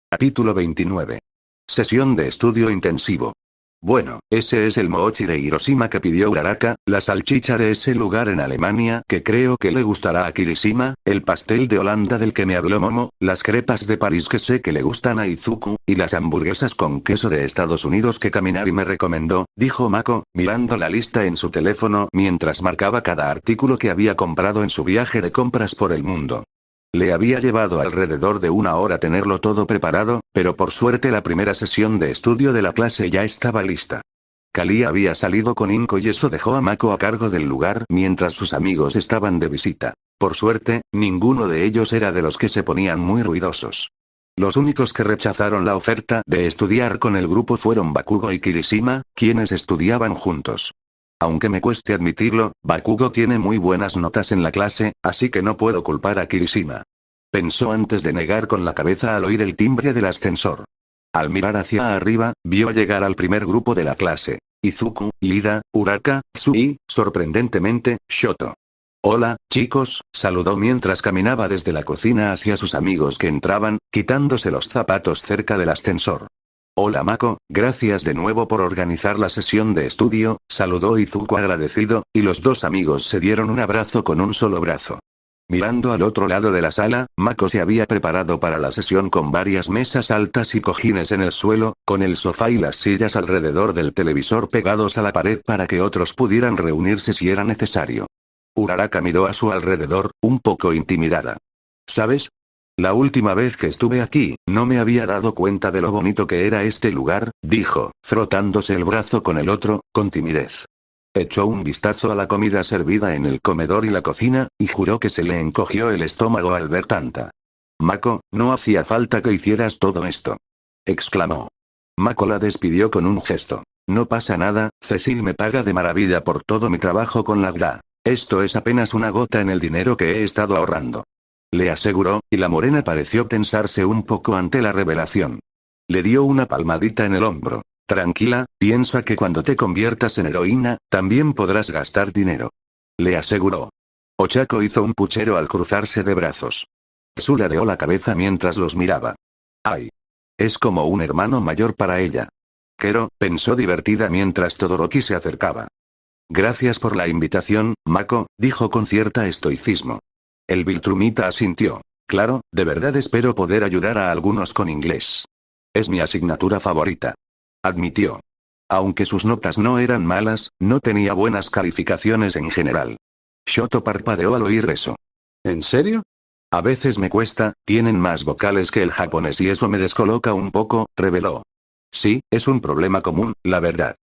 Capítulo 29. Sesión de estudio intensivo. Bueno, ese es el mochi de Hiroshima que pidió Uraraka, la salchicha de ese lugar en Alemania que creo que le gustará a Kirishima, el pastel de Holanda del que me habló Momo, las crepas de París que sé que le gustan a Izuku, y las hamburguesas con queso de Estados Unidos que Kaminari me recomendó, dijo Mako, mirando la lista en su teléfono mientras marcaba cada artículo que había comprado en su viaje de compras por el mundo. Le había llevado alrededor de una hora tenerlo todo preparado, pero por suerte la primera sesión de estudio de la clase ya estaba lista. Kali había salido con Inko y eso dejó a Mako a cargo del lugar mientras sus amigos estaban de visita. Por suerte, ninguno de ellos era de los que se ponían muy ruidosos. Los únicos que rechazaron la oferta de estudiar con el grupo fueron Bakugo y Kirishima, quienes estudiaban juntos. Aunque me cueste admitirlo, Bakugo tiene muy buenas notas en la clase, así que no puedo culpar a Kirishima. Pensó antes de negar con la cabeza al oír el timbre del ascensor. Al mirar hacia arriba, vio llegar al primer grupo de la clase. Izuku, Ida, Uraraka, Tsui, sorprendentemente, Shoto. Hola, chicos, saludó mientras caminaba desde la cocina hacia sus amigos que entraban, quitándose los zapatos cerca del ascensor. Hola Mako, gracias de nuevo por organizar la sesión de estudio, saludó Izuku agradecido, y los dos amigos se dieron un abrazo con un solo brazo. Mirando al otro lado de la sala, Mako se había preparado para la sesión con varias mesas altas y cojines en el suelo, con el sofá y las sillas alrededor del televisor pegados a la pared para que otros pudieran reunirse si era necesario. Uraraka miró a su alrededor, un poco intimidada. ¿Sabes? La última vez que estuve aquí, no me había dado cuenta de lo bonito que era este lugar, dijo, frotándose el brazo con el otro, con timidez. Echó un vistazo a la comida servida en el comedor y la cocina, y juró que se le encogió el estómago al ver tanta. Mako, no hacía falta que hicieras todo esto. Exclamó. Mako la despidió con un gesto. No pasa nada, Cecil me paga de maravilla por todo mi trabajo con la GRA. Esto es apenas una gota en el dinero que he estado ahorrando. Le aseguró, y la morena pareció tensarse un poco ante la revelación. Le dio una palmadita en el hombro. Tranquila, piensa que cuando te conviertas en heroína, también podrás gastar dinero. Le aseguró. Ochako hizo un puchero al cruzarse de brazos. Tsu ladeó la cabeza mientras los miraba. Ay. Es como un hermano mayor para ella. Kero, pensó divertida mientras Todoroki se acercaba. Gracias por la invitación, Mako, dijo con cierta estoicismo. El Viltrumita asintió. Claro, de verdad espero poder ayudar a algunos con inglés. Es mi asignatura favorita. Admitió. Aunque sus notas no eran malas, no tenía buenas calificaciones en general. Shoto parpadeó al oír eso. ¿En serio? A veces me cuesta, tienen más vocales que el japonés y eso me descoloca un poco, reveló. Sí, es un problema común, la verdad.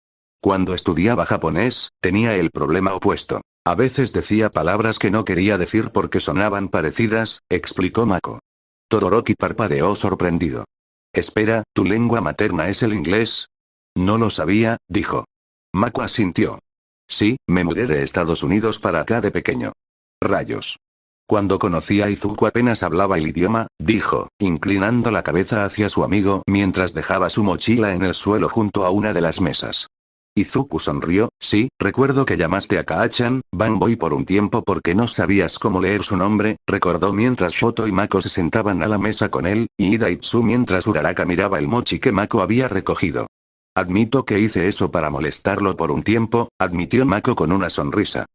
Cuando estudiaba japonés, tenía el problema opuesto. A veces decía palabras que no quería decir porque sonaban parecidas, explicó Mako. Todoroki parpadeó sorprendido. Espera, ¿tu lengua materna es el inglés? No lo sabía, dijo. Mako asintió. Sí, me mudé de Estados Unidos para acá de pequeño. Rayos. Cuando conocí a Izuku apenas hablaba el idioma, dijo, inclinando la cabeza hacia su amigo mientras dejaba su mochila en el suelo junto a una de las mesas. Izuku sonrió, sí, recuerdo que llamaste a Kaachan, Banboy por un tiempo porque no sabías cómo leer su nombre, recordó mientras Shoto y Mako se sentaban a la mesa con él, y Ida y Tsu mientras Uraraka miraba el mochi que Mako había recogido. Admito que hice eso para molestarlo por un tiempo, admitió Mako con una sonrisa.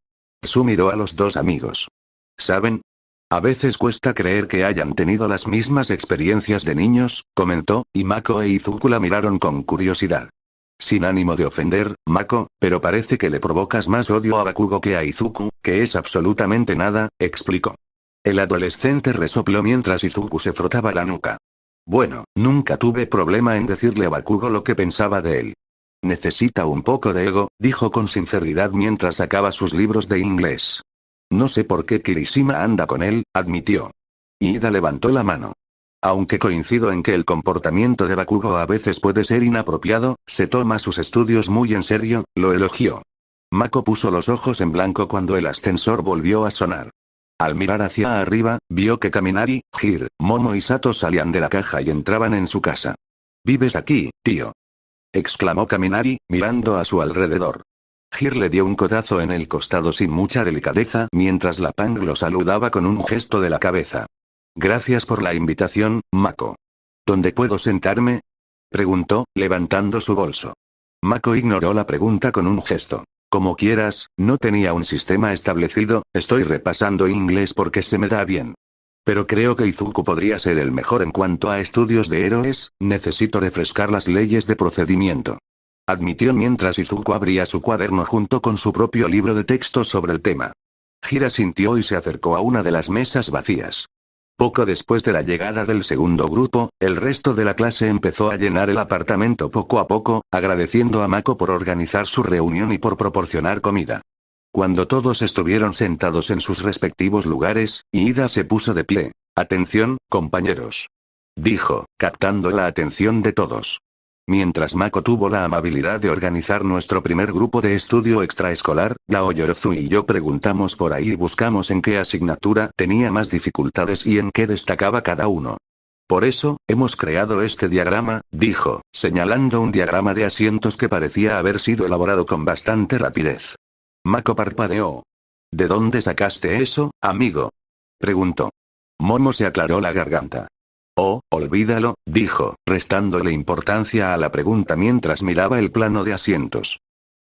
Tsu miró a los dos amigos. ¿Saben? A veces cuesta creer que hayan tenido las mismas experiencias de niños, comentó, y Mako e Izuku la miraron con curiosidad. Sin ánimo de ofender, Mako, pero parece que le provocas más odio a Bakugo que a Izuku, que es absolutamente nada, explicó. El adolescente resopló mientras Izuku se frotaba la nuca. Bueno, nunca tuve problema en decirle a Bakugo lo que pensaba de él. Necesita un poco de ego, dijo con sinceridad mientras sacaba sus libros de inglés. No sé por qué Kirishima anda con él, admitió. Ida levantó la mano. Aunque coincido en que el comportamiento de Bakugo a veces puede ser inapropiado, se toma sus estudios muy en serio, lo elogió. Mako puso los ojos en blanco cuando el ascensor volvió a sonar. Al mirar hacia arriba, vio que Kaminari, Hir, Momo y Sato salían de la caja y entraban en su casa. ¿Vives aquí, tío? Exclamó Kaminari, mirando a su alrededor. Hir le dio un codazo en el costado sin mucha delicadeza mientras la Pang lo saludaba con un gesto de la cabeza. Gracias por la invitación, Mako. ¿Dónde puedo sentarme? Preguntó, levantando su bolso. Mako ignoró la pregunta con un gesto. Como quieras, no tenía un sistema establecido, estoy repasando inglés porque se me da bien. Pero creo que Izuku podría ser el mejor en cuanto a estudios de héroes, necesito refrescar las leyes de procedimiento. Admitió mientras Izuku abría su cuaderno junto con su propio libro de texto sobre el tema. Hira sintió y se acercó a una de las mesas vacías. Poco después de la llegada del segundo grupo, el resto de la clase empezó a llenar el apartamento poco a poco, agradeciendo a Mako por organizar su reunión y por proporcionar comida. Cuando todos estuvieron sentados en sus respectivos lugares, Ida se puso de pie. «Atención, compañeros», dijo, captando la atención de todos. Mientras Mako tuvo la amabilidad de organizar nuestro primer grupo de estudio extraescolar, Yao Yorozu y yo preguntamos por ahí y buscamos en qué asignatura tenía más dificultades y en qué destacaba cada uno. Por eso, hemos creado este diagrama, dijo, señalando un diagrama de asientos que parecía haber sido elaborado con bastante rapidez. Mako parpadeó. ¿De dónde sacaste eso, amigo?, preguntó. Momo se aclaró la garganta. Oh, olvídalo, dijo, restándole importancia a la pregunta mientras miraba el plano de asientos.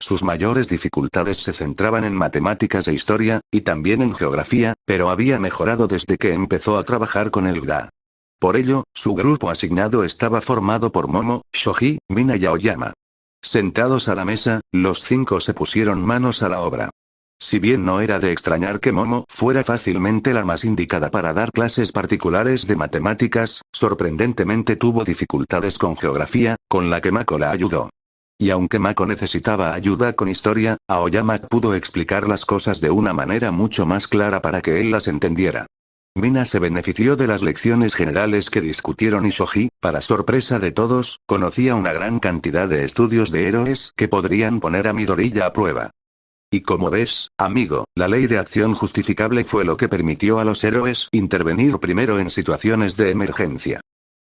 Sus mayores dificultades se centraban en matemáticas e historia, y también en geografía, pero había mejorado desde que empezó a trabajar con el GRA. Por ello, su grupo asignado estaba formado por Momo, Shoji, Mina y Aoyama. Sentados a la mesa, los 5 se pusieron manos a la obra. Si bien no era de extrañar que Momo fuera fácilmente la más indicada para dar clases particulares de matemáticas, sorprendentemente tuvo dificultades con geografía, con la que Mako la ayudó. Y aunque Mako necesitaba ayuda con historia, Aoyama pudo explicar las cosas de una manera mucho más clara para que él las entendiera. Mina se benefició de las lecciones generales que discutieron y Shoji, para sorpresa de todos, conocía una gran cantidad de estudios de héroes que podrían poner a Midoriya a prueba. Y como ves, amigo, la ley de acción justificable fue lo que permitió a los héroes intervenir primero en situaciones de emergencia.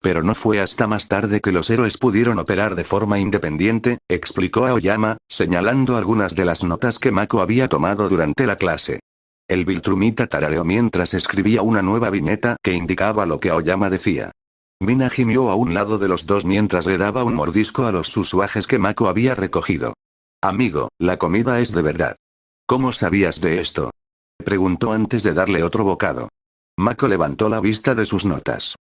Pero no fue hasta más tarde que los héroes pudieron operar de forma independiente, explicó Aoyama, señalando algunas de las notas que Mako había tomado durante la clase. El Viltrumita tarareó mientras escribía una nueva viñeta que indicaba lo que Aoyama decía. Mina gimió a un lado de los dos mientras le daba un mordisco a los susuajes que Mako había recogido. Amigo, la comida es de verdad. ¿Cómo sabías de esto?, preguntó antes de darle otro bocado. Mako levantó la vista de sus notas.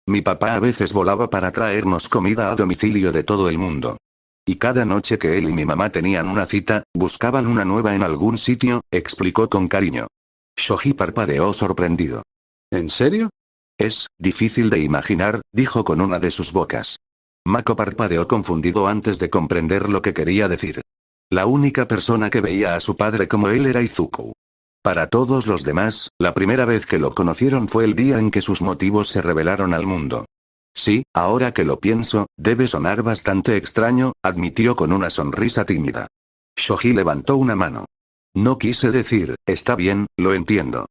Mi papá a veces volaba para traernos comida a domicilio de todo el mundo. Y cada noche que él y mi mamá tenían una cita, buscaban una nueva en algún sitio, explicó con cariño. Shoji parpadeó sorprendido. ¿En serio? Es difícil de imaginar, dijo con una de sus bocas. Mako parpadeó confundido antes de comprender lo que quería decir. La única persona que veía a su padre como él era Izuku. Para todos los demás, la primera vez que lo conocieron fue el día en que sus motivos se revelaron al mundo. Sí, ahora que lo pienso, debe sonar bastante extraño, admitió con una sonrisa tímida. Shoji levantó una mano. No quise decir, está bien, lo entiendo.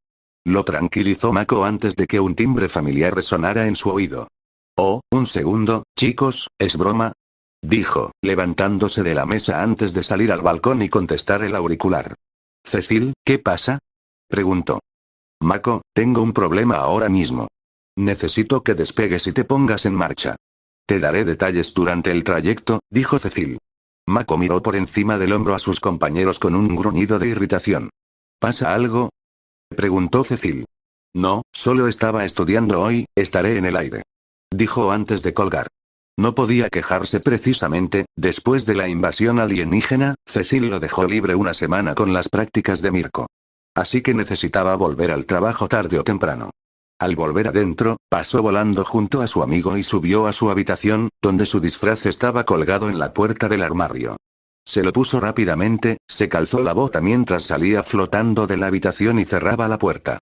Lo tranquilizó Mako antes de que un timbre familiar resonara en su oído. Oh, un segundo, chicos, ¿es broma?, dijo, levantándose de la mesa antes de salir al balcón y contestar el auricular. Cecil, ¿qué pasa?, preguntó. Mako, tengo un problema ahora mismo. Necesito que despegues y te pongas en marcha. Te daré detalles durante el trayecto, dijo Cecil. Mako miró por encima del hombro a sus compañeros con un gruñido de irritación. ¿Pasa algo?, preguntó Cecil. No, solo estaba estudiando hoy, estaré en el aire, dijo antes de colgar. No podía quejarse precisamente, después de la invasión alienígena, Cecil lo dejó libre una semana con las prácticas de Mirko. Así que necesitaba volver al trabajo tarde o temprano. Al volver adentro, pasó volando junto a su amigo y subió a su habitación, donde su disfraz estaba colgado en la puerta del armario. Se lo puso rápidamente, se calzó la bota mientras salía flotando de la habitación y cerraba la puerta.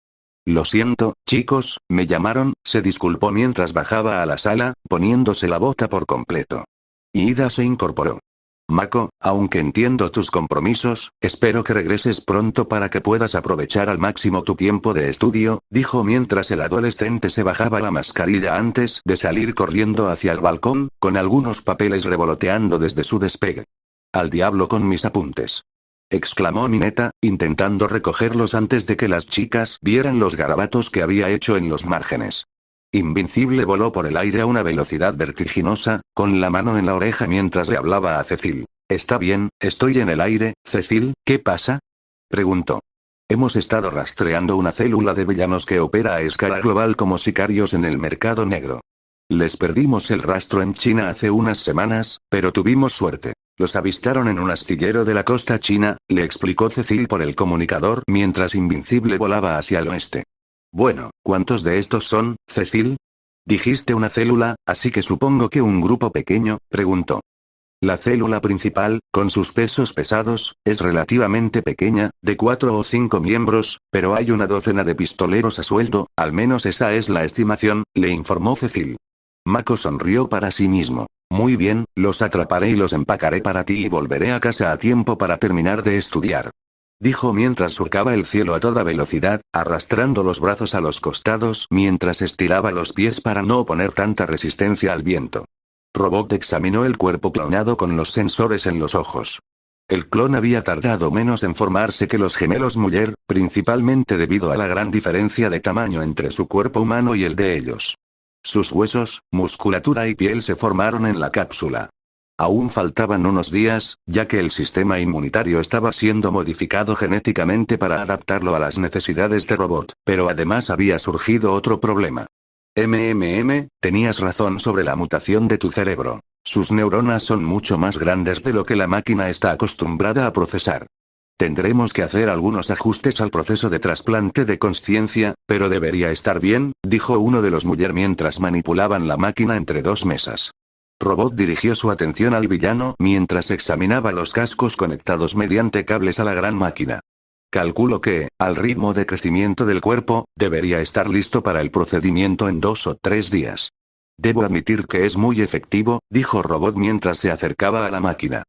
Lo siento, chicos, me llamaron, se disculpó mientras bajaba a la sala, poniéndose la bota por completo. Ida se incorporó. Mako, aunque entiendo tus compromisos, espero que regreses pronto para que puedas aprovechar al máximo tu tiempo de estudio, dijo mientras el adolescente se bajaba la mascarilla antes de salir corriendo hacia el balcón, con algunos papeles revoloteando desde su despegue. Al diablo con mis apuntes, exclamó Mineta, intentando recogerlos antes de que las chicas vieran los garabatos que había hecho en los márgenes. Invincible voló por el aire a una velocidad vertiginosa, con la mano en la oreja mientras le hablaba a Cecil. «Está bien, estoy en el aire, Cecil, ¿qué pasa?», preguntó. «Hemos estado rastreando una célula de villanos que opera a escala global como sicarios en el mercado negro. Les perdimos el rastro en China hace unas semanas, pero tuvimos suerte. Los avistaron en un astillero de la costa china», le explicó Cecil por el comunicador mientras Invincible volaba hacia el oeste. «Bueno, ¿cuántos de estos son, Cecil?». «Dijiste una célula, así que supongo que un grupo pequeño», preguntó. «La célula principal, con sus pesos pesados, es relativamente pequeña, de 4 o 5 miembros, pero hay una docena de pistoleros a sueldo, al menos esa es la estimación», le informó Cecil. Mako sonrió para sí mismo. «Muy bien, los atraparé y los empacaré para ti y volveré a casa a tiempo para terminar de estudiar», dijo mientras surcaba el cielo a toda velocidad, arrastrando los brazos a los costados mientras estiraba los pies para no oponer tanta resistencia al viento. Robot examinó el cuerpo clonado con los sensores en los ojos. El clon había tardado menos en formarse que los gemelos Muller, principalmente debido a la gran diferencia de tamaño entre su cuerpo humano y el de ellos. Sus huesos, musculatura y piel se formaron en la cápsula. Aún faltaban unos días, ya que el sistema inmunitario estaba siendo modificado genéticamente para adaptarlo a las necesidades de Robot, pero además había surgido otro problema. Tenías razón sobre la mutación de tu cerebro. Sus neuronas son mucho más grandes de lo que la máquina está acostumbrada a procesar. Tendremos que hacer algunos ajustes al proceso de trasplante de consciencia, pero debería estar bien, dijo uno de los Muller mientras manipulaban la máquina entre dos mesas. Robot dirigió su atención al villano mientras examinaba los cascos conectados mediante cables a la gran máquina. Calculo que, al ritmo de crecimiento del cuerpo, debería estar listo para el procedimiento en 2 o 3 días. Debo admitir que es muy efectivo, dijo Robot mientras se acercaba a la máquina.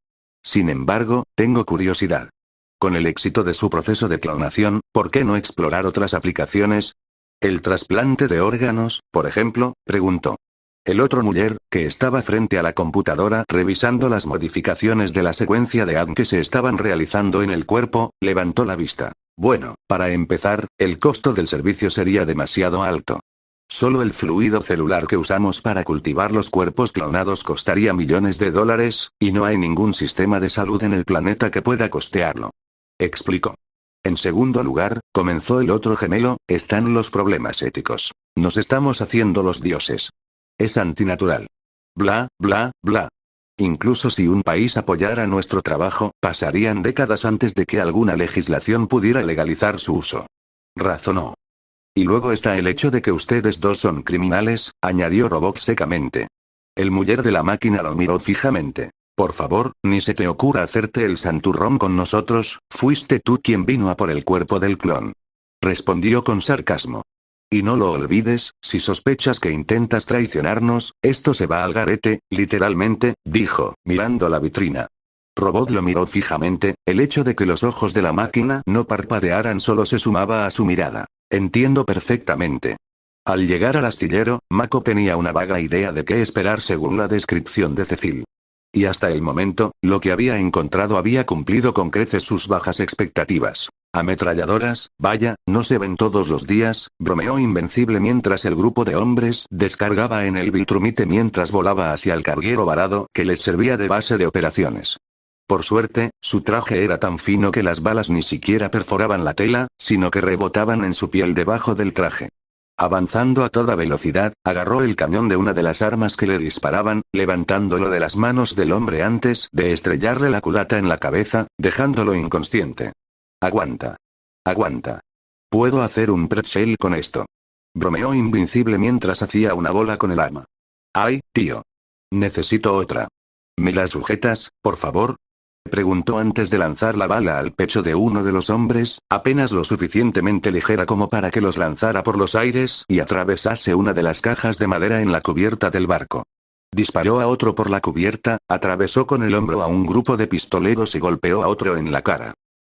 Sin embargo, tengo curiosidad. Con el éxito de su proceso de clonación, ¿por qué no explorar otras aplicaciones? ¿El trasplante de órganos, por ejemplo?, preguntó. El otro Muller, que estaba frente a la computadora revisando las modificaciones de la secuencia de ADN que se estaban realizando en el cuerpo, levantó la vista. Bueno, para empezar, el costo del servicio sería demasiado alto. Solo el fluido celular que usamos para cultivar los cuerpos clonados costaría millones de dólares, y no hay ningún sistema de salud en el planeta que pueda costearlo. Explicó. En segundo lugar, comenzó el otro gemelo, están los problemas éticos. Nos estamos haciendo los dioses. Es antinatural. Bla, bla, bla. Incluso si un país apoyara nuestro trabajo, pasarían décadas antes de que alguna legislación pudiera legalizar su uso. Razonó. Y luego está el hecho de que ustedes dos son criminales, añadió Robot secamente. El Muller de la máquina lo miró fijamente. Por favor, ni se te ocurra hacerte el santurrón con nosotros, fuiste tú quien vino a por el cuerpo del clon. Respondió con sarcasmo. Y no lo olvides, si sospechas que intentas traicionarnos, esto se va al garete, literalmente, dijo, mirando la vitrina. Robot lo miró fijamente, el hecho de que los ojos de la máquina no parpadearan solo se sumaba a su mirada. Entiendo perfectamente. Al llegar al astillero, Mako tenía una vaga idea de qué esperar según la descripción de Cecil. Y hasta el momento, lo que había encontrado había cumplido con creces sus bajas expectativas. Ametralladoras, vaya, no se ven todos los días, bromeó Invencible mientras el grupo de hombres descargaba en el Viltrumite mientras volaba hacia el carguero varado que les servía de base de operaciones. Por suerte, su traje era tan fino que las balas ni siquiera perforaban la tela, sino que rebotaban en su piel debajo del traje. Avanzando a toda velocidad, agarró el cañón de una de las armas que le disparaban, levantándolo de las manos del hombre antes de estrellarle la culata en la cabeza, dejándolo inconsciente. Aguanta. Aguanta. Puedo hacer un pretzel con esto. Bromeó Invincible mientras hacía una bola con el arma. ¡Ay, tío! Necesito otra. ¿Me la sujetas, por favor? Preguntó antes de lanzar la bala al pecho de uno de los hombres, apenas lo suficientemente ligera como para que los lanzara por los aires y atravesase una de las cajas de madera en la cubierta del barco. Disparó a otro por la cubierta, atravesó con el hombro a un grupo de pistoleros y golpeó a otro en la cara.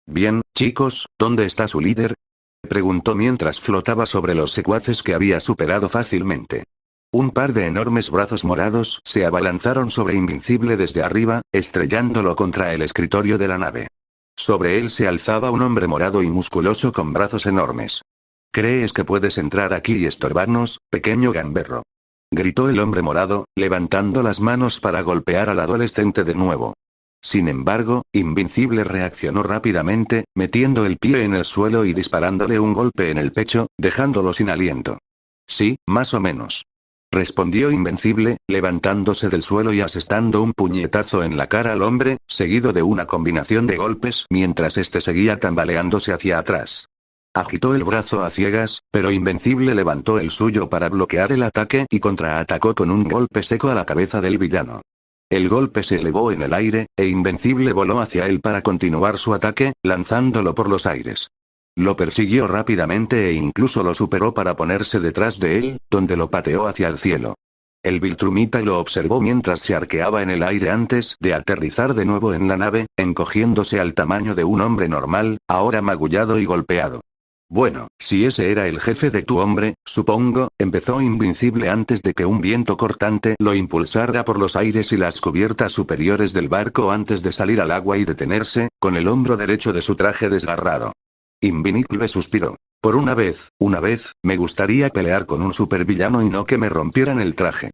Bien, chicos, ¿dónde está su líder?, preguntó mientras flotaba sobre los secuaces que había superado fácilmente. Un par de enormes brazos morados se abalanzaron sobre Invincible desde arriba, estrellándolo contra el escritorio de la nave. Sobre él se alzaba un hombre morado y musculoso con brazos enormes. ¿Crees que puedes entrar aquí y estorbarnos, pequeño gamberro? Gritó el hombre morado, levantando las manos para golpear al adolescente de nuevo. Sin embargo, Invincible reaccionó rápidamente, metiendo el pie en el suelo y disparándole un golpe en el pecho, dejándolo sin aliento. Sí, más o menos. Respondió Invencible, levantándose del suelo y asestando un puñetazo en la cara al hombre, seguido de una combinación de golpes mientras este seguía tambaleándose hacia atrás. Agitó el brazo a ciegas, pero Invencible levantó el suyo para bloquear el ataque y contraatacó con un golpe seco a la cabeza del villano. El golpe se elevó en el aire, e Invencible voló hacia él para continuar su ataque, lanzándolo por los aires. Lo persiguió rápidamente e incluso lo superó para ponerse detrás de él, donde lo pateó hacia el cielo. El Viltrumita lo observó mientras se arqueaba en el aire antes de aterrizar de nuevo en la nave, encogiéndose al tamaño de un hombre normal, ahora magullado y golpeado. Bueno, si ese era el jefe de tu hombre, supongo, empezó Invincible antes de que un viento cortante lo impulsara por los aires y las cubiertas superiores del barco antes de salir al agua y detenerse, con el hombro derecho de su traje desgarrado. Invincible suspiró. Por una vez, me gustaría pelear con un supervillano y no que me rompieran el traje.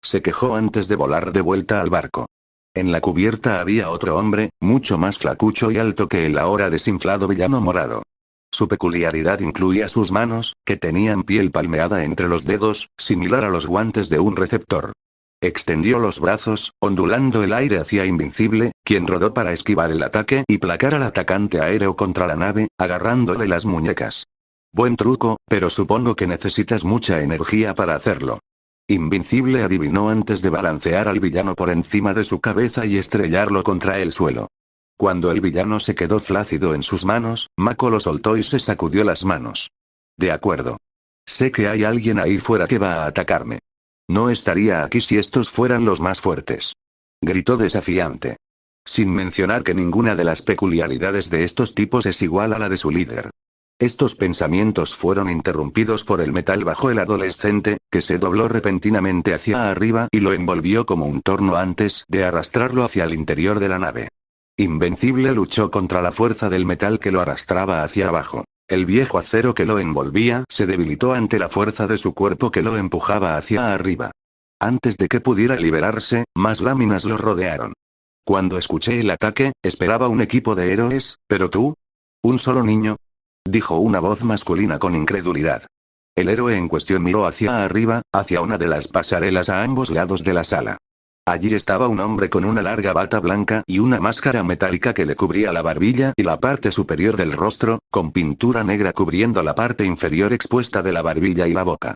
Se quejó antes de volar de vuelta al barco. En la cubierta había otro hombre, mucho más flacucho y alto que el ahora desinflado villano morado. Su peculiaridad incluía sus manos, que tenían piel palmeada entre los dedos, similar a los guantes de un receptor. Extendió los brazos, ondulando el aire hacia Invincible, quien rodó para esquivar el ataque y placar al atacante aéreo contra la nave, agarrándole las muñecas. Buen truco, pero supongo que necesitas mucha energía para hacerlo. Invincible adivinó antes de balancear al villano por encima de su cabeza y estrellarlo contra el suelo. Cuando el villano se quedó flácido en sus manos, Mako lo soltó y se sacudió las manos. De acuerdo. Sé que hay alguien ahí fuera que va a atacarme. No estaría aquí si estos fueran los más fuertes. Gritó desafiante. Sin mencionar que ninguna de las peculiaridades de estos tipos es igual a la de su líder. Estos pensamientos fueron interrumpidos por el metal bajo el adolescente, que se dobló repentinamente hacia arriba y lo envolvió como un torno antes de arrastrarlo hacia el interior de la nave. Invencible luchó contra la fuerza del metal que lo arrastraba hacia abajo. El viejo acero que lo envolvía se debilitó ante la fuerza de su cuerpo que lo empujaba hacia arriba. Antes de que pudiera liberarse, más láminas lo rodearon. Cuando escuché el ataque, esperaba un equipo de héroes, pero tú, ¿un solo niño?, dijo una voz masculina con incredulidad. El héroe en cuestión miró hacia arriba, hacia una de las pasarelas a ambos lados de la sala. Allí estaba un hombre con una larga bata blanca y una máscara metálica que le cubría la barbilla y la parte superior del rostro, con pintura negra cubriendo la parte inferior expuesta de la barbilla y la boca.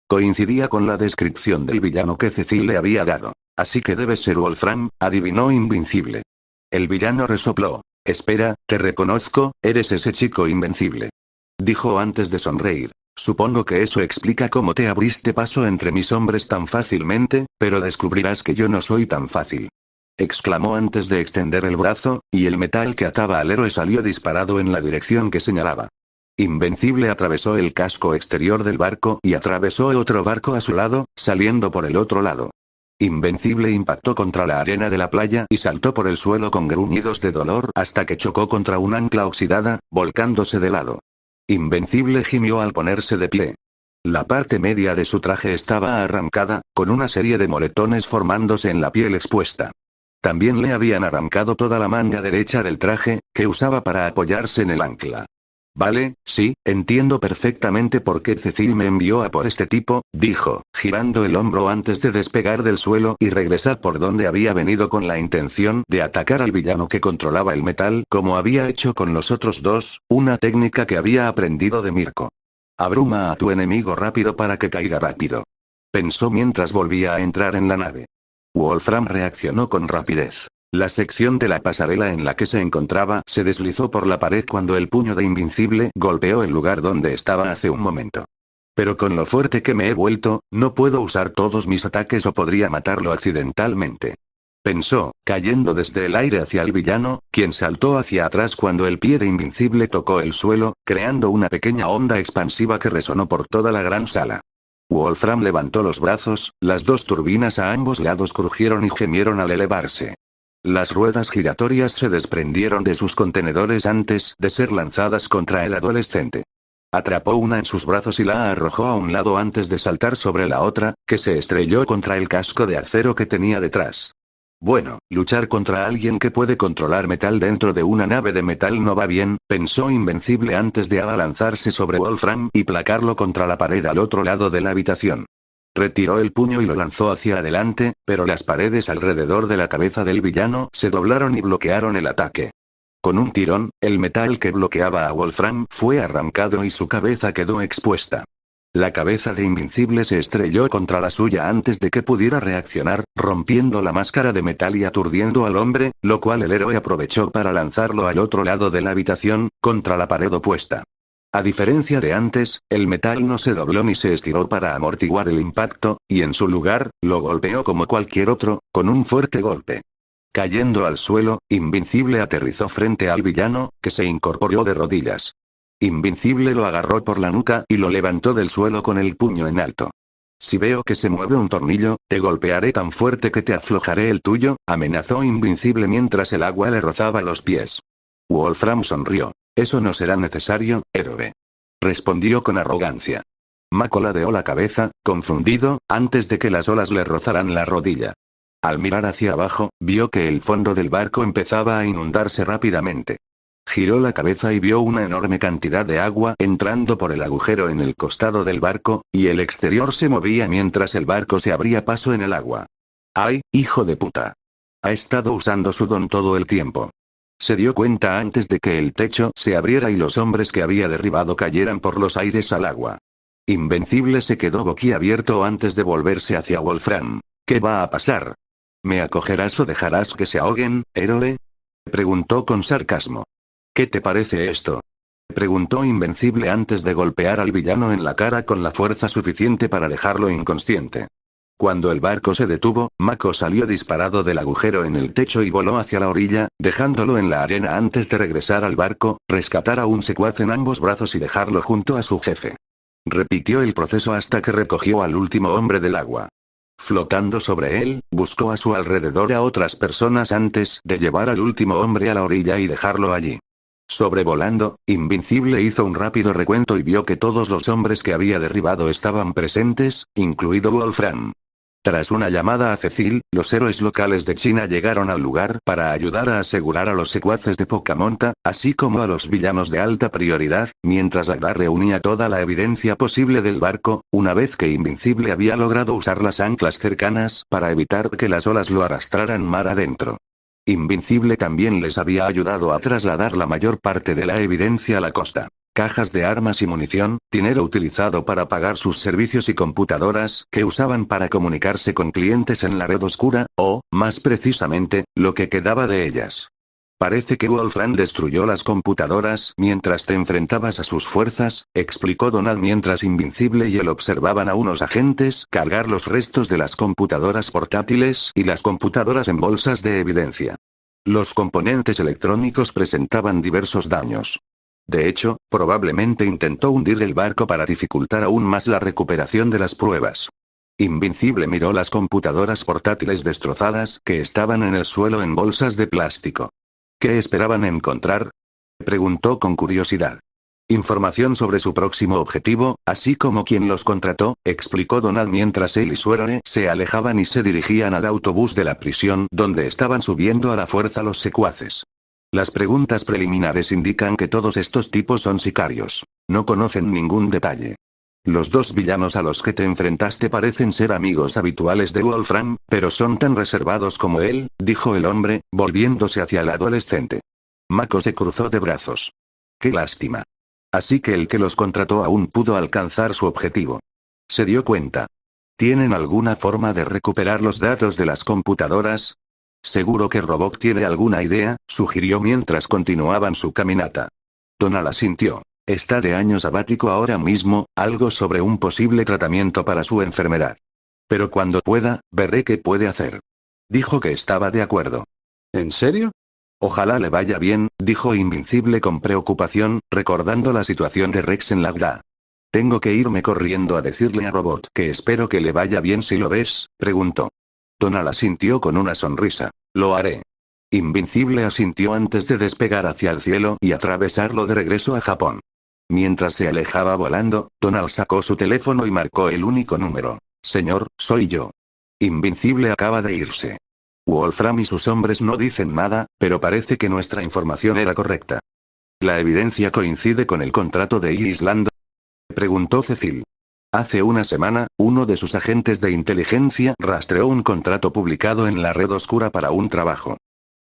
Coincidía con la descripción del villano que Cecil le había dado. Así que debe ser Wolfram, adivinó Invincible. El villano resopló. Espera, te reconozco, eres ese chico invencible. Dijo antes de sonreír. Supongo que eso explica cómo te abriste paso entre mis hombres tan fácilmente, pero descubrirás que yo no soy tan fácil. Exclamó antes de extender el brazo, y el metal que ataba al héroe salió disparado en la dirección que señalaba. Invencible atravesó el casco exterior del barco y atravesó otro barco a su lado, saliendo por el otro lado. Invencible impactó contra la arena de la playa y saltó por el suelo con gruñidos de dolor hasta que chocó contra un ancla oxidada, volcándose de lado. Invencible gimió al ponerse de pie. La parte media de su traje estaba arrancada, con una serie de moretones formándose en la piel expuesta. También le habían arrancado toda la manga derecha del traje, que usaba para apoyarse en el ancla. Vale, sí, entiendo perfectamente por qué Cecil me envió a por este tipo, dijo, girando el hombro antes de despegar del suelo y regresar por donde había venido con la intención de atacar al villano que controlaba el metal como había hecho con los otros dos, una técnica que había aprendido de Mirko. Abruma a tu enemigo rápido para que caiga rápido. Pensó mientras volvía a entrar en la nave. Wolfram reaccionó con rapidez. La sección de la pasarela en la que se encontraba se deslizó por la pared cuando el puño de Invincible golpeó el lugar donde estaba hace un momento. Pero con lo fuerte que me he vuelto, no puedo usar todos mis ataques o podría matarlo accidentalmente. Pensó, cayendo desde el aire hacia el villano, quien saltó hacia atrás cuando el pie de Invincible tocó el suelo, creando una pequeña onda expansiva que resonó por toda la gran sala. Wolfram levantó los brazos, las dos turbinas a ambos lados crujieron y gemieron al elevarse. Las ruedas giratorias se desprendieron de sus contenedores antes de ser lanzadas contra el adolescente. Atrapó una en sus brazos y la arrojó a un lado antes de saltar sobre la otra, que se estrelló contra el casco de acero que tenía detrás. Bueno, luchar contra alguien que puede controlar metal dentro de una nave de metal no va bien, pensó Invencible antes de abalanzarse sobre Wolfram y placarlo contra la pared al otro lado de la habitación. Retiró el puño y lo lanzó hacia adelante, pero las paredes alrededor de la cabeza del villano se doblaron y bloquearon el ataque. Con un tirón, el metal que bloqueaba a Wolfram fue arrancado y su cabeza quedó expuesta. La cabeza de Invencible se estrelló contra la suya antes de que pudiera reaccionar, rompiendo la máscara de metal y aturdiendo al hombre, lo cual el héroe aprovechó para lanzarlo al otro lado de la habitación, contra la pared opuesta. A diferencia de antes, el metal no se dobló ni se estiró para amortiguar el impacto, y en su lugar, lo golpeó como cualquier otro, con un fuerte golpe. Cayendo al suelo, Invencible aterrizó frente al villano, que se incorporó de rodillas. Invencible lo agarró por la nuca y lo levantó del suelo con el puño en alto. Si veo que se mueve un tornillo, te golpearé tan fuerte que te aflojaré el tuyo, amenazó Invencible mientras el agua le rozaba los pies. Wolfram sonrió. Eso no será necesario, héroe. Respondió con arrogancia. Mako ladeó la cabeza, confundido, antes de que las olas le rozaran la rodilla. Al mirar hacia abajo, vio que el fondo del barco empezaba a inundarse rápidamente. Giró la cabeza y vio una enorme cantidad de agua entrando por el agujero en el costado del barco, y el exterior se movía mientras el barco se abría paso en el agua. ¡Ay, hijo de puta! Ha estado usando su don todo el tiempo. Se dio cuenta antes de que el techo se abriera y los hombres que había derribado cayeran por los aires al agua. Invencible se quedó boquiabierto antes de volverse hacia Wolfram. ¿Qué va a pasar? ¿Me acogerás o dejarás que se ahoguen, héroe? Preguntó con sarcasmo. ¿Qué te parece esto? Preguntó Invencible antes de golpear al villano en la cara con la fuerza suficiente para dejarlo inconsciente. Cuando el barco se detuvo, Mako salió disparado del agujero en el techo y voló hacia la orilla, dejándolo en la arena antes de regresar al barco, rescatar a un secuaz en ambos brazos y dejarlo junto a su jefe. Repitió el proceso hasta que recogió al último hombre del agua. Flotando sobre él, buscó a su alrededor a otras personas antes de llevar al último hombre a la orilla y dejarlo allí. Sobrevolando, Invencible hizo un rápido recuento y vio que todos los hombres que había derribado estaban presentes, incluido Wolfram. Tras una llamada a Cecil, los héroes locales de China llegaron al lugar para ayudar a asegurar a los secuaces de poca monta, así como a los villanos de alta prioridad, mientras Agda reunía toda la evidencia posible del barco, una vez que Invencible había logrado usar las anclas cercanas para evitar que las olas lo arrastraran mar adentro. Invencible también les había ayudado a trasladar la mayor parte de la evidencia a la costa. Cajas de armas y munición, dinero utilizado para pagar sus servicios y computadoras que usaban para comunicarse con clientes en la red oscura, o, más precisamente, lo que quedaba de ellas. Parece que Wolfram destruyó las computadoras mientras te enfrentabas a sus fuerzas, explicó Donald mientras Invencible y él observaban a unos agentes cargar los restos de las computadoras portátiles y las computadoras en bolsas de evidencia. Los componentes electrónicos presentaban diversos daños. De hecho, probablemente intentó hundir el barco para dificultar aún más la recuperación de las pruebas. Invencible miró las computadoras portátiles destrozadas que estaban en el suelo en bolsas de plástico. ¿Qué esperaban encontrar? Preguntó con curiosidad. Información sobre su próximo objetivo, así como quién los contrató, explicó Donald mientras él y su héroe se alejaban y se dirigían al autobús de la prisión donde estaban subiendo a la fuerza los secuaces. Las preguntas preliminares indican que todos estos tipos son sicarios. No conocen ningún detalle. Los dos villanos a los que te enfrentaste parecen ser amigos habituales de Wolfram, pero son tan reservados como él, dijo el hombre, volviéndose hacia el adolescente. Mako se cruzó de brazos. Qué lástima. Así que el que los contrató aún pudo alcanzar su objetivo. Se dio cuenta. ¿Tienen alguna forma de recuperar los datos de las computadoras? Seguro que Robot tiene alguna idea, sugirió mientras continuaban su caminata. Donald asintió. Está de año sabático ahora mismo, algo sobre un posible tratamiento para su enfermedad. Pero cuando pueda, veré qué puede hacer. Dijo que estaba de acuerdo. ¿En serio? Ojalá le vaya bien, dijo Invencible con preocupación, recordando la situación de Rex en Lagda. Tengo que irme corriendo a decirle a Robot que espero que le vaya bien si lo ves, preguntó. Donald asintió con una sonrisa. Lo haré. Invencible asintió antes de despegar hacia el cielo y atravesarlo de regreso a Japón. Mientras se alejaba volando, Donald sacó su teléfono y marcó el único número. Señor, soy yo. Invincible acaba de irse. Wolfram y sus hombres no dicen nada, pero parece que nuestra información era correcta. ¿La evidencia coincide con el contrato de Island? Preguntó Cecil. Hace una semana, uno de sus agentes de inteligencia rastreó un contrato publicado en la red oscura para un trabajo.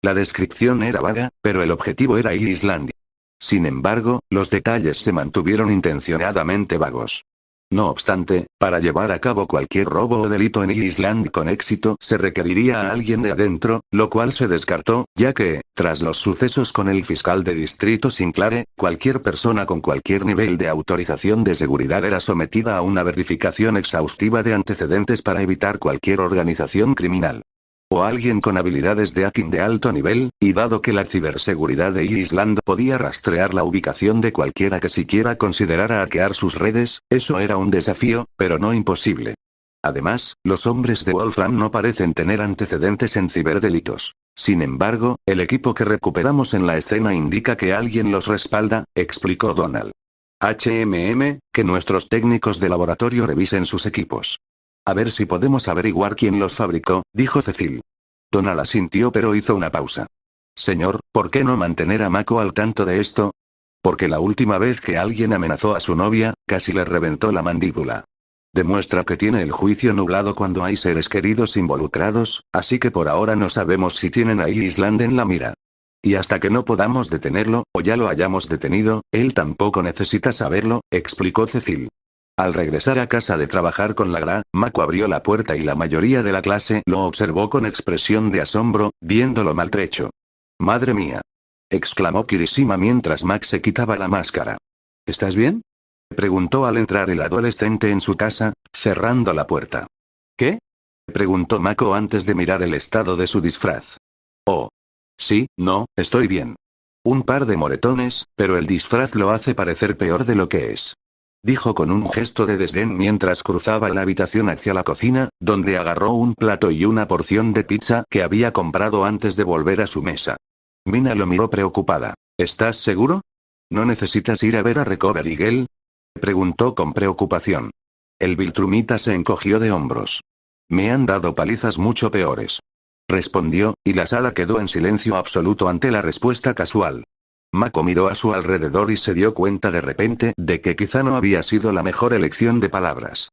La descripción era vaga, pero el objetivo era Island. Sin embargo, los detalles se mantuvieron intencionadamente vagos. No obstante, para llevar a cabo cualquier robo o delito en Island con éxito se requeriría a alguien de adentro, lo cual se descartó, ya que, tras los sucesos con el fiscal de distrito Sinclair, cualquier persona con cualquier nivel de autorización de seguridad era sometida a una verificación exhaustiva de antecedentes para evitar cualquier organización criminal. O alguien con habilidades de hacking de alto nivel, y dado que la ciberseguridad de Island podía rastrear la ubicación de cualquiera que siquiera considerara hackear sus redes, eso era un desafío, pero no imposible. Además, los hombres de Wolfram no parecen tener antecedentes en ciberdelitos. Sin embargo, el equipo que recuperamos en la escena indica que alguien los respalda, explicó Donald. Que nuestros técnicos de laboratorio revisen sus equipos. A ver si podemos averiguar quién los fabricó, dijo Cecil. Donald asintió pero hizo una pausa. Señor, ¿por qué no mantener a Mako al tanto de esto? Porque la última vez que alguien amenazó a su novia, casi le reventó la mandíbula. Demuestra que tiene el juicio nublado cuando hay seres queridos involucrados, así que por ahora no sabemos si tienen a Island en la mira. Y hasta que no podamos detenerlo, o ya lo hayamos detenido, él tampoco necesita saberlo, explicó Cecil. Al regresar a casa de trabajar con la GRA, Mako abrió la puerta y la mayoría de la clase lo observó con expresión de asombro, viéndolo maltrecho. «¡Madre mía!», exclamó Kirishima mientras Max se quitaba la máscara. «¿Estás bien?», preguntó al entrar el adolescente en su casa, cerrando la puerta. «¿Qué?», preguntó Mako antes de mirar el estado de su disfraz. «Oh. Sí, no, estoy bien. Un par de moretones, pero el disfraz lo hace parecer peor de lo que es», dijo con un gesto de desdén mientras cruzaba la habitación hacia la cocina, donde agarró un plato y una porción de pizza que había comprado antes de volver a su mesa. Mina lo miró preocupada. «¿Estás seguro? ¿No necesitas ir a ver a Recovery Girl?», preguntó con preocupación. El Viltrumita se encogió de hombros. «Me han dado palizas mucho peores», respondió, y la sala quedó en silencio absoluto ante la respuesta casual. Mako miró a su alrededor y se dio cuenta de repente de que quizá no había sido la mejor elección de palabras.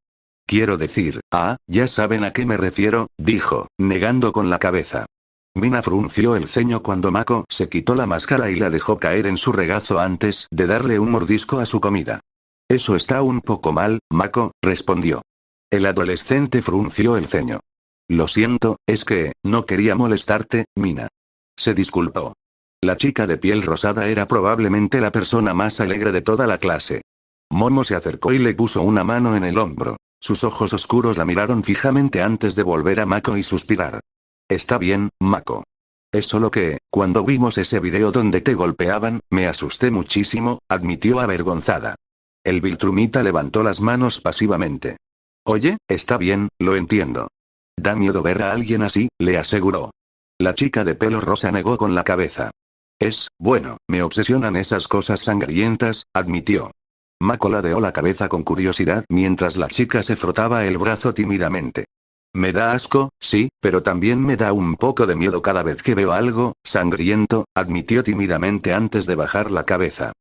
«Quiero decir, ya saben a qué me refiero», dijo, negando con la cabeza. Mina frunció el ceño cuando Mako se quitó la máscara y la dejó caer en su regazo antes de darle un mordisco a su comida. «Eso está un poco mal, Mako», respondió. El adolescente frunció el ceño. «Lo siento, es que, no quería molestarte, Mina». Se disculpó. La chica de piel rosada era probablemente la persona más alegre de toda la clase. Momo se acercó y le puso una mano en el hombro. Sus ojos oscuros la miraron fijamente antes de volver a Mako y suspirar. «Está bien, Mako. Es solo que, cuando vimos ese video donde te golpeaban, me asusté muchísimo», admitió avergonzada. El Viltrumita levantó las manos pasivamente. «Oye, está bien, lo entiendo. Da miedo ver a alguien así», le aseguró. La chica de pelo rosa negó con la cabeza. Bueno, me obsesionan esas cosas sangrientas», admitió. Mako ladeó la cabeza con curiosidad mientras la chica se frotaba el brazo tímidamente. «Me da asco, sí, pero también me da un poco de miedo cada vez que veo algo sangriento», admitió tímidamente antes de bajar la cabeza.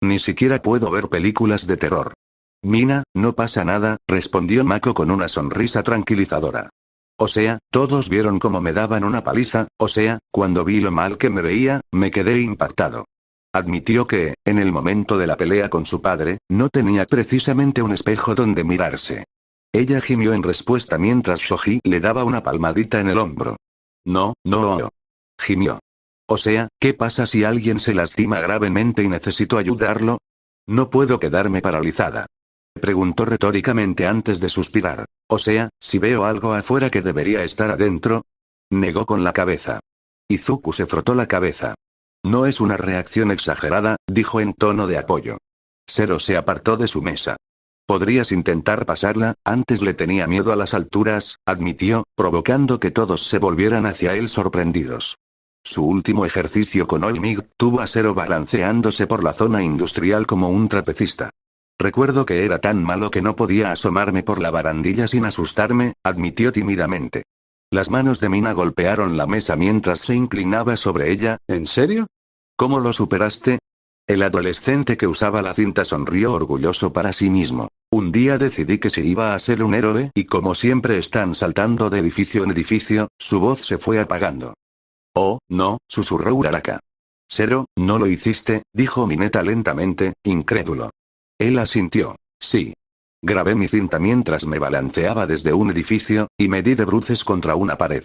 «Ni siquiera puedo ver películas de terror». «Mina, no pasa nada», respondió Mako con una sonrisa tranquilizadora. «O sea, todos vieron cómo me daban una paliza, o sea, cuando vi lo mal que me veía, me quedé impactado». Admitió que, en el momento de la pelea con su padre, no tenía precisamente un espejo donde mirarse. Ella gimió en respuesta mientras Shoji le daba una palmadita en el hombro. «No, gimió. «O sea, ¿qué pasa si alguien se lastima gravemente y necesito ayudarlo? No puedo quedarme paralizada», preguntó retóricamente antes de suspirar. «O sea, si veo algo afuera que debería estar adentro». Negó con la cabeza. Izuku se frotó la cabeza. «No es una reacción exagerada», dijo en tono de apoyo. Zero se apartó de su mesa. «Podrías intentar pasarla, antes le tenía miedo a las alturas», admitió, provocando que todos se volvieran hacia él sorprendidos. Su último ejercicio con All Might tuvo a Zero balanceándose por la zona industrial como un trapecista. Recuerdo que era tan malo que no podía asomarme por la barandilla sin asustarme, admitió tímidamente. Las manos de Mina golpearon la mesa mientras se inclinaba sobre ella. ¿En serio? ¿Cómo lo superaste? El adolescente que usaba la cinta sonrió orgulloso para sí mismo. Un día decidí que se iba a ser un héroe y como siempre están saltando de edificio en edificio, su voz se fue apagando. Oh, no, susurró Uraraka. Zero, no lo hiciste, dijo Mineta lentamente, incrédulo. Él asintió. Sí. Grabé mi cinta mientras me balanceaba desde un edificio, y me di de bruces contra una pared.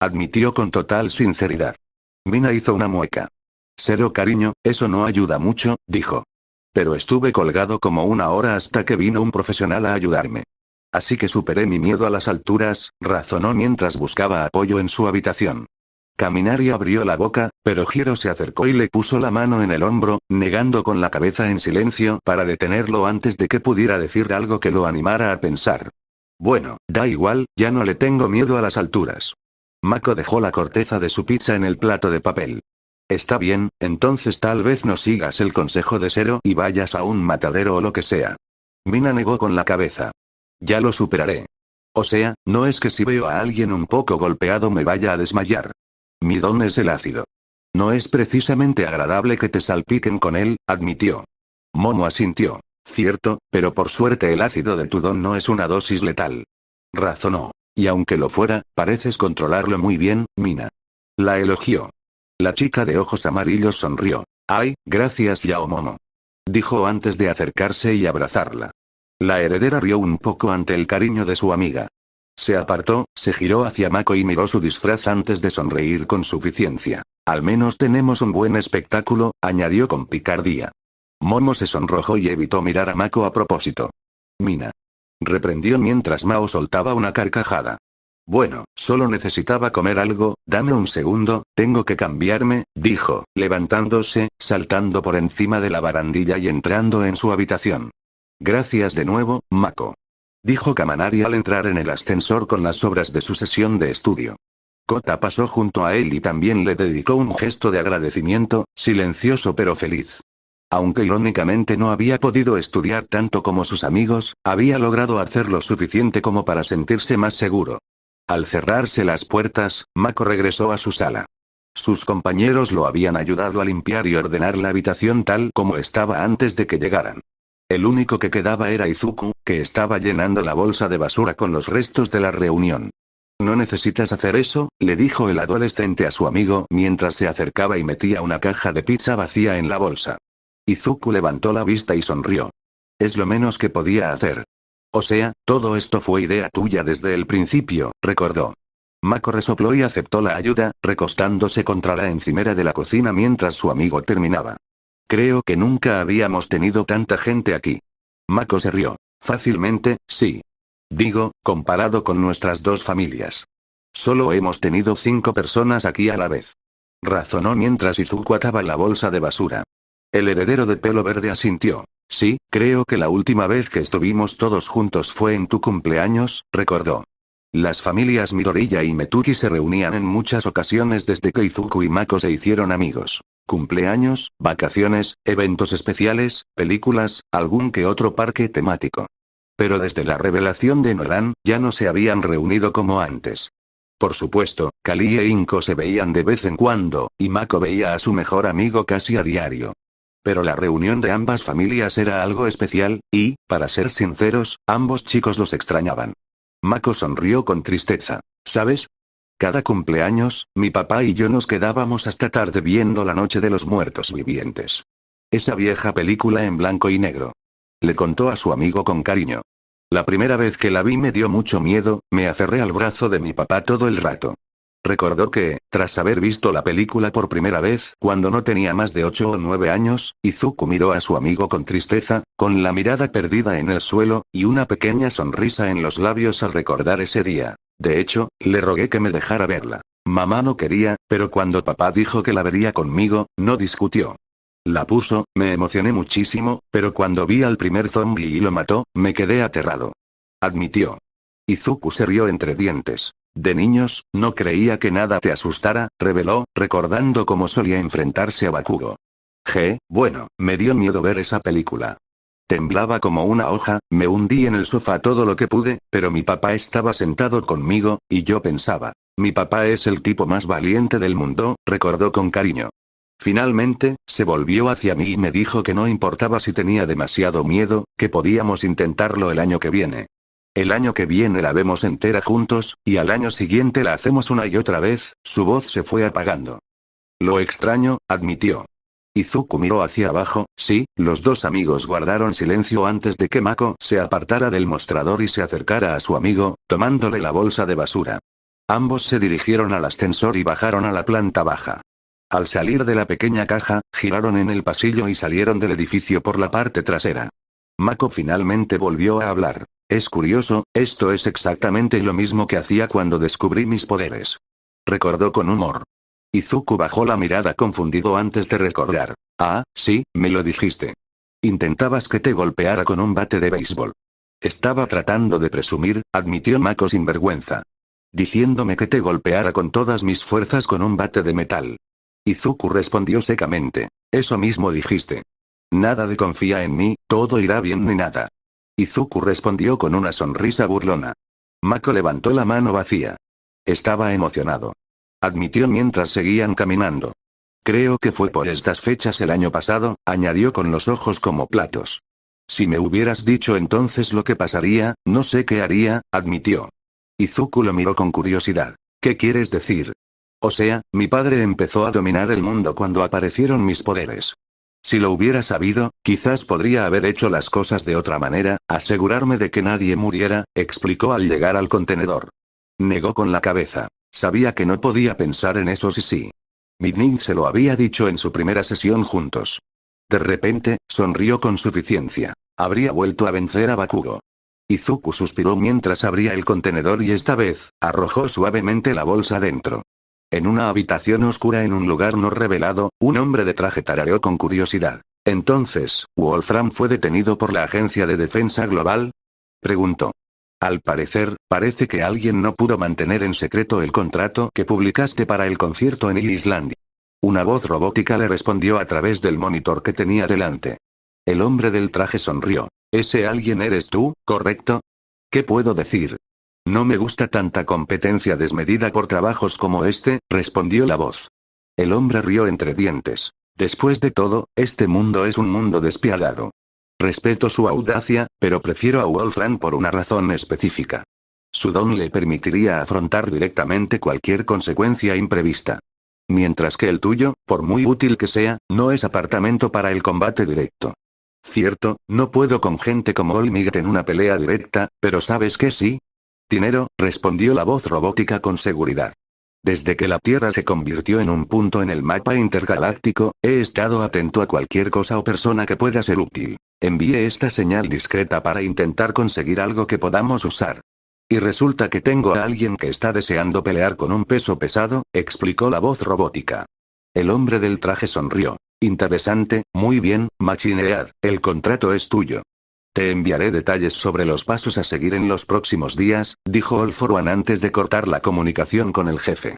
Admitió con total sinceridad. Mina hizo una mueca. Zero cariño, eso no ayuda mucho, dijo. Pero estuve colgado como 1 hora hasta que vino un profesional a ayudarme. Así que superé mi miedo a las alturas, razonó mientras buscaba apoyo en su habitación. Kaminari abrió la boca, pero Hiro se acercó y le puso la mano en el hombro, negando con la cabeza en silencio para detenerlo antes de que pudiera decir algo que lo animara a pensar. Bueno, da igual, ya no le tengo miedo a las alturas. Mako dejó la corteza de su pizza en el plato de papel. Está bien, entonces tal vez no sigas el consejo de Zero y vayas a un matadero o lo que sea. Mina negó con la cabeza. Ya lo superaré. O sea, no es que si veo a alguien un poco golpeado me vaya a desmayar. Mi don es el ácido. No es precisamente agradable que te salpiquen con él, admitió. Momo asintió. Cierto, pero por suerte el ácido de tu don no es una dosis letal. Razonó. Y aunque lo fuera, pareces controlarlo muy bien, Mina. La elogió. La chica de ojos amarillos sonrió. Ay, gracias Yao Momo. Dijo antes de acercarse y abrazarla. La heredera rió un poco ante el cariño de su amiga. Se apartó, se giró hacia Mako y miró su disfraz antes de sonreír con suficiencia. Al menos tenemos un buen espectáculo, añadió con picardía. Momo se sonrojó y evitó mirar a Mako a propósito. Mina. Reprendió mientras Mao soltaba una carcajada. Bueno, solo necesitaba comer algo, dame un segundo, tengo que cambiarme, dijo, levantándose, saltando por encima de la barandilla y entrando en su habitación. Gracias de nuevo, Mako. Dijo Kaminari al entrar en el ascensor con las obras de su sesión de estudio. Kota pasó junto a él y también le dedicó un gesto de agradecimiento, silencioso pero feliz. Aunque irónicamente no había podido estudiar tanto como sus amigos, había logrado hacer lo suficiente como para sentirse más seguro. Al cerrarse las puertas, Mako regresó a su sala. Sus compañeros lo habían ayudado a limpiar y ordenar la habitación tal como estaba antes de que llegaran. El único que quedaba era Izuku, que estaba llenando la bolsa de basura con los restos de la reunión. No necesitas hacer eso, le dijo el adolescente a su amigo mientras se acercaba y metía una caja de pizza vacía en la bolsa. Izuku levantó la vista y sonrió. Es lo menos que podía hacer. O sea, todo esto fue idea tuya desde el principio, recordó. Mako resopló y aceptó la ayuda, recostándose contra la encimera de la cocina mientras su amigo terminaba. Creo que nunca habíamos tenido tanta gente aquí. Mako se rió. Fácilmente, sí. Digo, comparado con nuestras dos familias. Solo hemos tenido 5 personas aquí a la vez. Razonó mientras Izuku ataba la bolsa de basura. El heredero de pelo verde asintió. Sí, creo que la última vez que estuvimos todos juntos fue en tu cumpleaños, recordó. Las familias Midoriya y Metuki se reunían en muchas ocasiones desde que Izuku y Mako se hicieron amigos. Cumpleaños, vacaciones, eventos especiales, películas, algún que otro parque temático. Pero desde la revelación de Nolan, ya no se habían reunido como antes. Por supuesto, Kali e Inko se veían de vez en cuando, y Mako veía a su mejor amigo casi a diario. Pero la reunión de ambas familias era algo especial, y, para ser sinceros, ambos chicos los extrañaban. Mako sonrió con tristeza. ¿Sabes? Cada cumpleaños, mi papá y yo nos quedábamos hasta tarde viendo La Noche de los Muertos Vivientes. Esa vieja película en blanco y negro. Le contó a su amigo con cariño. La primera vez que la vi me dio mucho miedo, me aferré al brazo de mi papá todo el rato. Recordó que, tras haber visto la película por primera vez, cuando no tenía más de 8 o 9 años, Izuku miró a su amigo con tristeza, con la mirada perdida en el suelo, y una pequeña sonrisa en los labios al recordar ese día. De hecho, le rogué que me dejara verla. Mamá no quería, pero cuando papá dijo que la vería conmigo, no discutió. La puso, me emocioné muchísimo, pero cuando vi al primer zombie y lo mató, me quedé aterrado. Admitió. Izuku se rió entre dientes. De niños, no creía que nada te asustara, reveló, recordando cómo solía enfrentarse a Bakugo. Bueno, me dio miedo ver esa película. Temblaba como una hoja, me hundí en el sofá todo lo que pude, pero mi papá estaba sentado conmigo, y yo pensaba, mi papá es el tipo más valiente del mundo, recordó con cariño. Finalmente, se volvió hacia mí y me dijo que no importaba si tenía demasiado miedo, que podíamos intentarlo el año que viene. El año que viene la vemos entera juntos, y al año siguiente la hacemos una y otra vez. Su voz se fue apagando. Lo extraño, admitió. Izuku miró hacia abajo. Sí, los dos amigos guardaron silencio antes de que Mako se apartara del mostrador y se acercara a su amigo, tomándole la bolsa de basura. Ambos se dirigieron al ascensor y bajaron a la planta baja. Al salir de la pequeña caja, giraron en el pasillo y salieron del edificio por la parte trasera. Mako finalmente volvió a hablar. Es curioso, esto es exactamente lo mismo que hacía cuando descubrí mis poderes. Recordó con humor. Izuku bajó la mirada confundido antes de recordar. Ah, sí, me lo dijiste. Intentabas que te golpeara con un bate de béisbol. Estaba tratando de presumir, admitió Mako sin vergüenza. Diciéndome que te golpeara con todas mis fuerzas con un bate de metal. Izuku respondió secamente. Eso mismo dijiste. Nada de confía en mí, todo irá bien ni nada. Izuku respondió con una sonrisa burlona. Mako levantó la mano vacía. Estaba emocionado. Admitió mientras seguían caminando. Creo que fue por estas fechas el año pasado, añadió con los ojos como platos. Si me hubieras dicho entonces lo que pasaría, no sé qué haría, admitió. Izuku lo miró con curiosidad. ¿Qué quieres decir? O sea, mi padre empezó a dominar el mundo cuando aparecieron mis poderes. Si lo hubiera sabido, quizás podría haber hecho las cosas de otra manera, asegurarme de que nadie muriera, explicó al llegar al contenedor. Negó con la cabeza. Sabía que no podía pensar en eso sí. Midnight se lo había dicho en su primera sesión juntos. De repente, sonrió con suficiencia. Habría vuelto a vencer a Bakugo. Izuku suspiró mientras abría el contenedor y esta vez, arrojó suavemente la bolsa dentro. En una habitación oscura en un lugar no revelado, un hombre de traje tarareó con curiosidad. Entonces, ¿Wolfram fue detenido por la Agencia de Defensa Global? Preguntó. Al parecer, parece que alguien no pudo mantener en secreto el contrato que publicaste para el concierto en Islandia. Una voz robótica le respondió a través del monitor que tenía delante. El hombre del traje sonrió. Ese alguien eres tú, ¿correcto? ¿Qué puedo decir? No me gusta tanta competencia desmedida por trabajos como este, respondió la voz. El hombre rió entre dientes. Después de todo, este mundo es un mundo despiadado. Respeto su audacia, pero prefiero a Wolfram por una razón específica. Su don le permitiría afrontar directamente cualquier consecuencia imprevista. Mientras que el tuyo, por muy útil que sea, no es apartamento para el combate directo. Cierto, no puedo con gente como Olmigate en una pelea directa, pero ¿sabes qué sí? Dinero, respondió la voz robótica con seguridad. Desde que la Tierra se convirtió en un punto en el mapa intergaláctico, he estado atento a cualquier cosa o persona que pueda ser útil. Envié esta señal discreta para intentar conseguir algo que podamos usar. Y resulta que tengo a alguien que está deseando pelear con un peso pesado, explicó la voz robótica. El hombre del traje sonrió. Interesante, muy bien, Machinead, el contrato es tuyo. Te enviaré detalles sobre los pasos a seguir en los próximos días, dijo All For One antes de cortar la comunicación con el jefe.